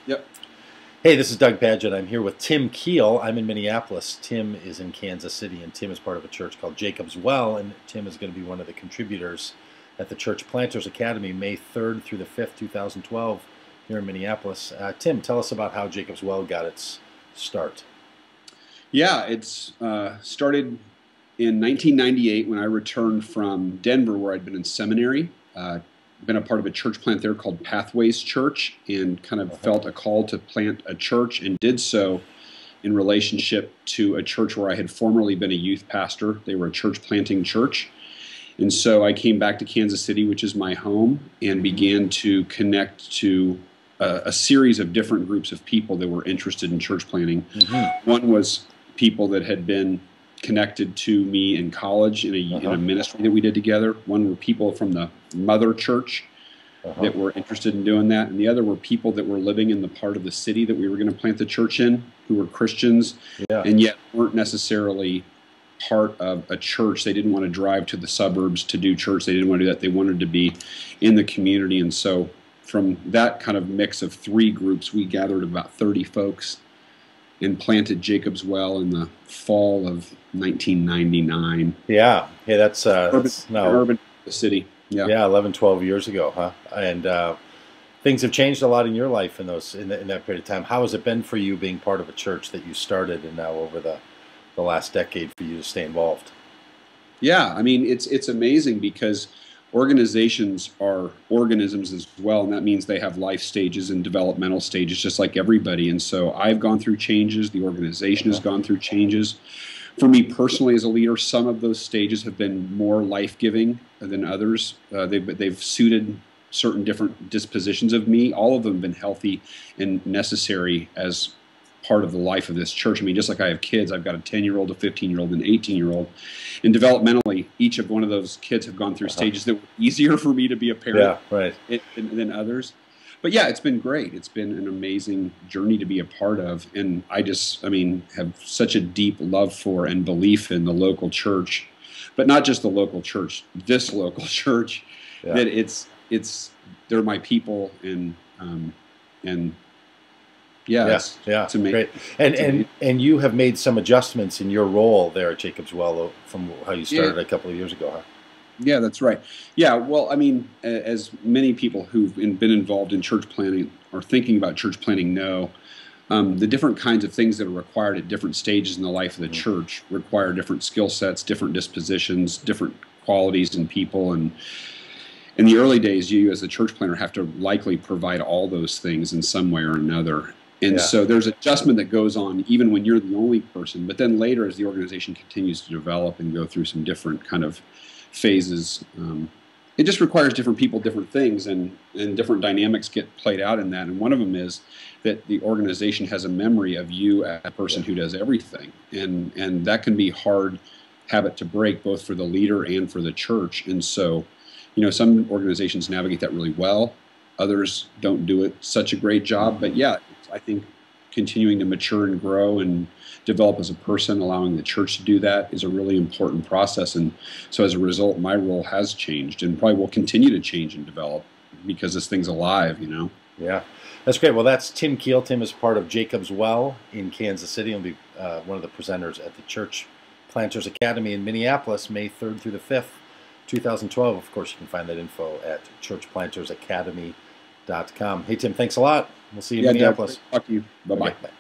Yep. Hey, this is Doug Padgett. I'm here with Tim Keel. I'm in Minneapolis. Tim is in Kansas City, and Tim is part of a church called Jacob's Well, and Tim is going to be one of the contributors at the Church Planters Academy, May 3rd through the 5th, 2012, here in Minneapolis. Tim, tell us about how Jacob's Well got its start. Yeah, it's started in 1998 when I returned from Denver, where I'd been in seminary. Been a part of a church plant there called Pathways Church, and kind of felt a call to plant a church, and did so in relationship to a church where I had formerly been a youth pastor. They were a church planting church. And so I came back to Kansas City, which is my home, and began to connect to a series of different groups of people that were interested in church planting. One was people that had been connected to me in college in a ministry that we did together. One were people from the mother church that were interested in doing that. And the other were people that were living in the part of the city that we were going to plant the church in, who were Christians, and yet weren't necessarily part of a church. They didn't want to drive to the suburbs to do church. They didn't want to do that. They wanted to be in the community. And so from that kind of mix of three groups, we gathered about 30 folks and planted Jacob's Well in the fall of 1999. Yeah. Hey, that's urban city. Yeah, 11, 12 years ago, huh? And things have changed a lot in your life in that period of time. How has it been for you being part of a church that you started, and now over the last decade for you to stay involved? Yeah, I mean, it's amazing because organizations are organisms as well, and that means they have life stages and developmental stages just like everybody. And so I've gone through changes, the organization has gone through changes. For me personally as a leader, some of those stages have been more life-giving than others. They've suited certain different dispositions of me. All of them have been healthy and necessary as part of the life of this church. I mean, just like I have kids, I've got a 10-year-old, a 15-year-old, an 18-year-old. And developmentally, each of one of those kids have gone through stages that were easier for me to be a parent than others. But yeah, it's been great. It's been an amazing journey to be a part of. And I mean, have such a deep love for and belief in the local church, but not just the local church, this local church, that they're my people, and it's amazing. Great. And you have made some adjustments in your role there at Jacob's Well from how you started a couple of years ago, huh? Yeah, that's right. Yeah, well, I mean, as many people who've been involved in church planting or thinking about church planting know, the different kinds of things that are required at different stages in the life of the church require different skill sets, different dispositions, different qualities in people. And in the early days, you as a church planter have to likely provide all those things in some way or another. And so there's adjustment that goes on even when you're the only person. But then later, as the organization continues to develop and go through some different kind of phases, it just requires different people, different things, and different dynamics get played out in that. And one of them is that the organization has a memory of you as a person who does everything. And that can be hard habit to break, both for the leader and for the church. And so, some organizations navigate that really well. Others don't do it such a great job. But yeah, I think continuing to mature and grow and develop as a person, allowing the church to do that, is a really important process. And so as a result, my role has changed and probably will continue to change and develop because this thing's alive, Yeah, that's great. Well, that's Tim Keel. Tim is part of Jacob's Well in Kansas City. He'll be one of the presenters at the Church Planters Academy in Minneapolis, May 3rd through the 5th, 2012. Of course, you can find that info at churchplantersacademy.com. Hey, Tim, thanks a lot. We'll see you in Minneapolis. Talk to you. Bye-bye. Okay, bye.